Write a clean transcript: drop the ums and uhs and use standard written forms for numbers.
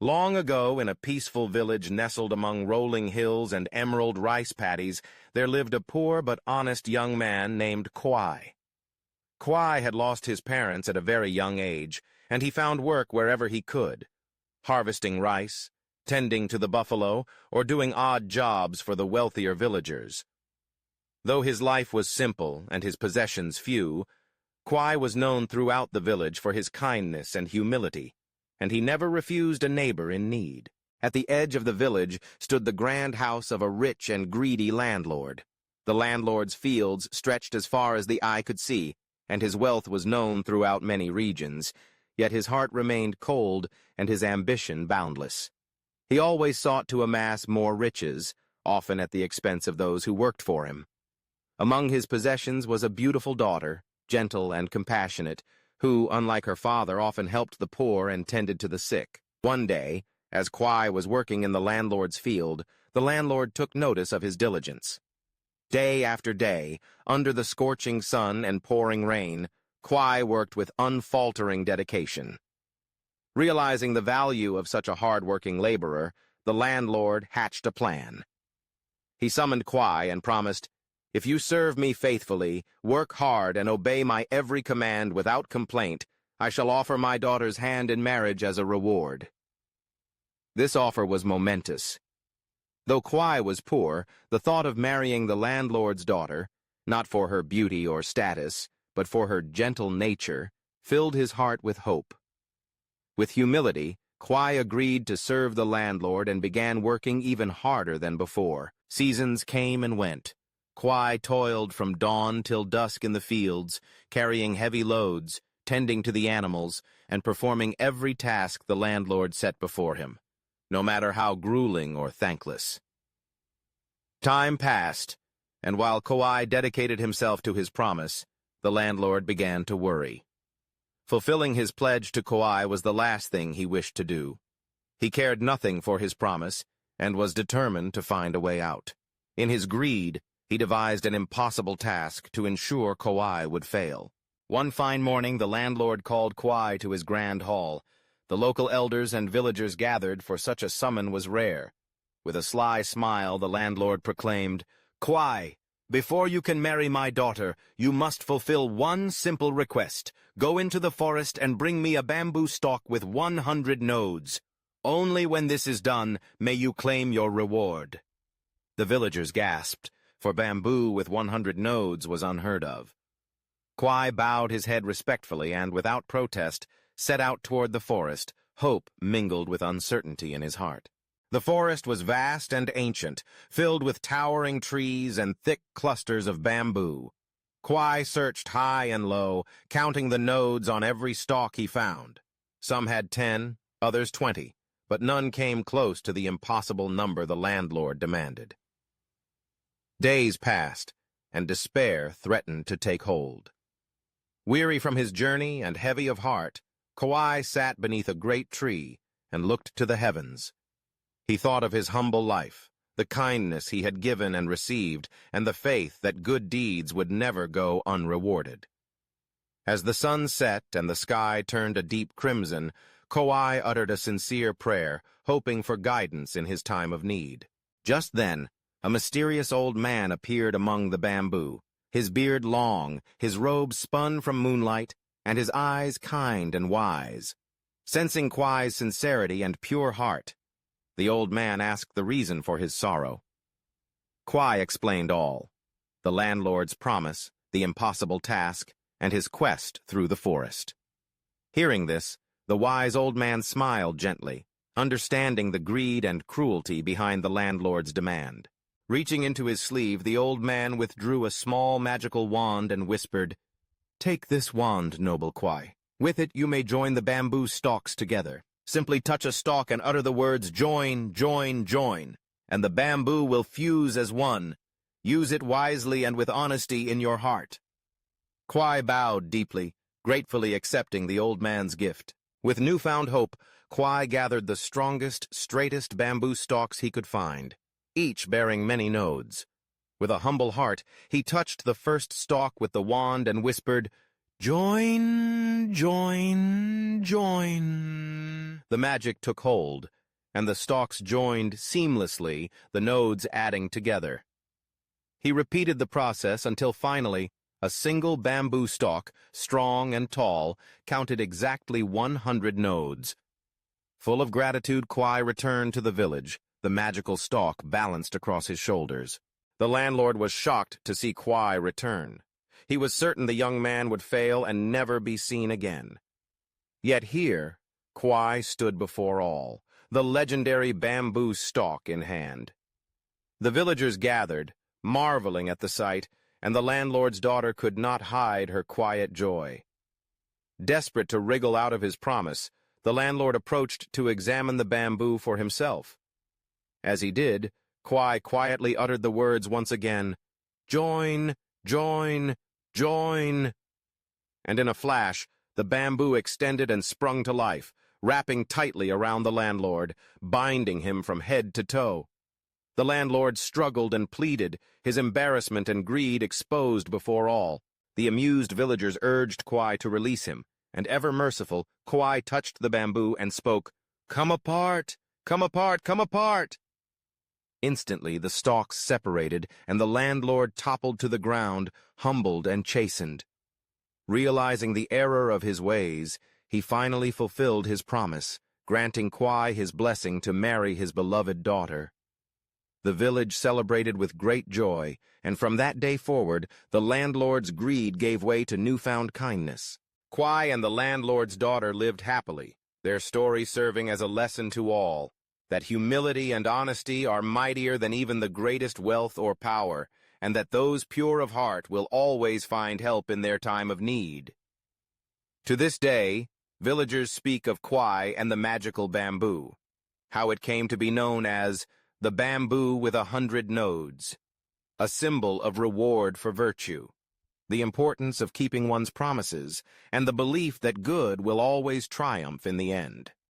Long ago, in a peaceful village nestled among rolling hills and emerald rice paddies, there lived a poor but honest young man named Kwai. Kwai had lost his parents at a very young age, and he found work wherever he could, harvesting rice, tending to the buffalo, or doing odd jobs for the wealthier villagers. Though his life was simple and his possessions few, Kwai was known throughout the village for his kindness and humility, and he never refused a neighbor in need. At the edge of the village stood the grand house of a rich and greedy landlord. The landlord's fields stretched as far as the eye could see, and his wealth was known throughout many regions, yet his heart remained cold and his ambition boundless. He always sought to amass more riches, often at the expense of those who worked for him. Among his possessions was a beautiful daughter, gentle and compassionate, who, unlike her father, often helped the poor and tended to the sick. One day, as Kwai was working in the landlord's field, the landlord took notice of his diligence. Day after day, under the scorching sun and pouring rain, Kwai worked with unfaltering dedication. Realizing the value of such a hard-working laborer, the landlord hatched a plan. He summoned Kwai and promised, "If you serve me faithfully, work hard, and obey my every command without complaint, I shall offer my daughter's hand in marriage as a reward." This offer was momentous. Though Kwai was poor, the thought of marrying the landlord's daughter, not for her beauty or status, but for her gentle nature, filled his heart with hope. With humility, Kwai agreed to serve the landlord and began working even harder than before. Seasons came and went. Kwai toiled from dawn till dusk in the fields, carrying heavy loads, tending to the animals, and performing every task the landlord set before him, no matter how grueling or thankless. Time passed, and while Kwai dedicated himself to his promise, the landlord began to worry. Fulfilling his pledge to Kwai was the last thing he wished to do. He cared nothing for his promise, and was determined to find a way out. In his greed, he devised an impossible task to ensure Kwai would fail. One fine morning, the landlord called Kwai to his grand hall. The local elders and villagers gathered, for such a summon was rare. With a sly smile, the landlord proclaimed, "Kwai, before you can marry my daughter, you must fulfill one simple request. Go into the forest and bring me a bamboo stalk with 100 nodes. Only when this is done may you claim your reward." The villagers gasped, for bamboo with 100 nodes was unheard of. Kwai bowed his head respectfully and, without protest, set out toward the forest, hope mingled with uncertainty in his heart. The forest was vast and ancient, filled with towering trees and thick clusters of bamboo. Kwai searched high and low, counting the nodes on every stalk he found. Some had 10, others 20, but none came close to the impossible number the landlord demanded. Days passed, and despair threatened to take hold. Weary from his journey and heavy of heart, Kwai sat beneath a great tree and looked to the heavens. He thought of his humble life, the kindness he had given and received, and the faith that good deeds would never go unrewarded. As the sun set and the sky turned a deep crimson, Kwai uttered a sincere prayer, hoping for guidance in his time of need. Just then, a mysterious old man appeared among the bamboo, his beard long, his robe spun from moonlight, and his eyes kind and wise. Sensing Kwai's sincerity and pure heart, the old man asked the reason for his sorrow. Kwai explained all: the landlord's promise, the impossible task, and his quest through the forest. Hearing this, the wise old man smiled gently, understanding the greed and cruelty behind the landlord's demand. Reaching into his sleeve, the old man withdrew a small magical wand and whispered, "Take this wand, noble Kwai. With it you may join the bamboo stalks together. Simply touch a stalk and utter the words, 'Join, join, join,' and the bamboo will fuse as one. Use it wisely and with honesty in your heart." Kwai bowed deeply, gratefully accepting the old man's gift. With newfound hope, Kwai gathered the strongest, straightest bamboo stalks he could find, each bearing many nodes. With a humble heart, he touched the first stalk with the wand and whispered, Join, join, join. The magic took hold, and the stalks joined seamlessly, the nodes adding together. He repeated the process until finally, a single bamboo stalk, strong and tall, counted exactly 100 nodes. Full of gratitude, Kwai returned to the village, the magical stalk balanced across his shoulders. The landlord was shocked to see Kwai return. He was certain the young man would fail and never be seen again. Yet here, Kwai stood before all, the legendary bamboo stalk in hand. The villagers gathered, marveling at the sight, and the landlord's daughter could not hide her quiet joy. Desperate to wriggle out of his promise, the landlord approached to examine the bamboo for himself. As he did, Kwai quietly uttered the words once again, "Join, join, join." And in a flash, the bamboo extended and sprung to life, wrapping tightly around the landlord, binding him from head to toe. The landlord struggled and pleaded, his embarrassment and greed exposed before all. The amused villagers urged Kwai to release him, and ever merciful, Kwai touched the bamboo and spoke, "Come apart! Come apart! Come apart!" Instantly the stalks separated, and the landlord toppled to the ground, humbled and chastened. Realizing the error of his ways, he finally fulfilled his promise, granting Kwai his blessing to marry his beloved daughter. The village celebrated with great joy, and from that day forward, the landlord's greed gave way to newfound kindness. Kwai and the landlord's daughter lived happily, their story serving as a lesson to all, that humility and honesty are mightier than even the greatest wealth or power, and that those pure of heart will always find help in their time of need. To this day, villagers speak of Kwai and the magical bamboo, how it came to be known as the bamboo with 100 nodes, a symbol of reward for virtue, the importance of keeping one's promises, and the belief that good will always triumph in the end.